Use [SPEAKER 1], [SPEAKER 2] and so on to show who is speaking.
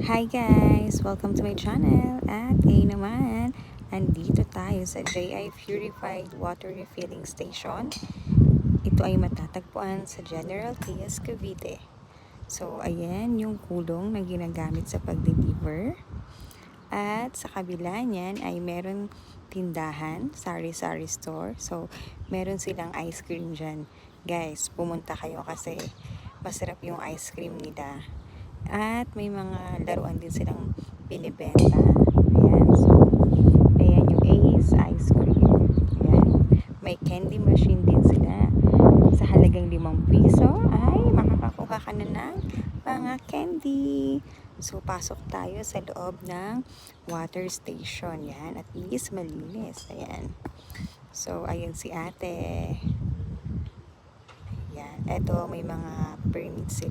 [SPEAKER 1] Hi guys! Welcome to my channel. At ngayon naman, andito tayo sa JI Purified Water Refilling Station. Ito ay matatagpuan sa General Trias, Cavite. So, ayan yung kulong na ginagamit sa pag-deliver. At sa kabila niyan ay meron tindahan, sari-sari store. So, meron silang ice cream dyan. Guys, pumunta kayo kasi masarap yung ice cream nila. At may mga laruan din silang binibenta. Ayan. So, ayan yung Ace Ice Cream. Ayan. May candy machine din sila. Sa halagang 5 piso ay makakakuha ka na ng mga candy. So, pasok tayo sa loob ng water station. Yan. At least malinis. Ayan. So, ayun si ate. Ayan. Eto, may mga permit sila.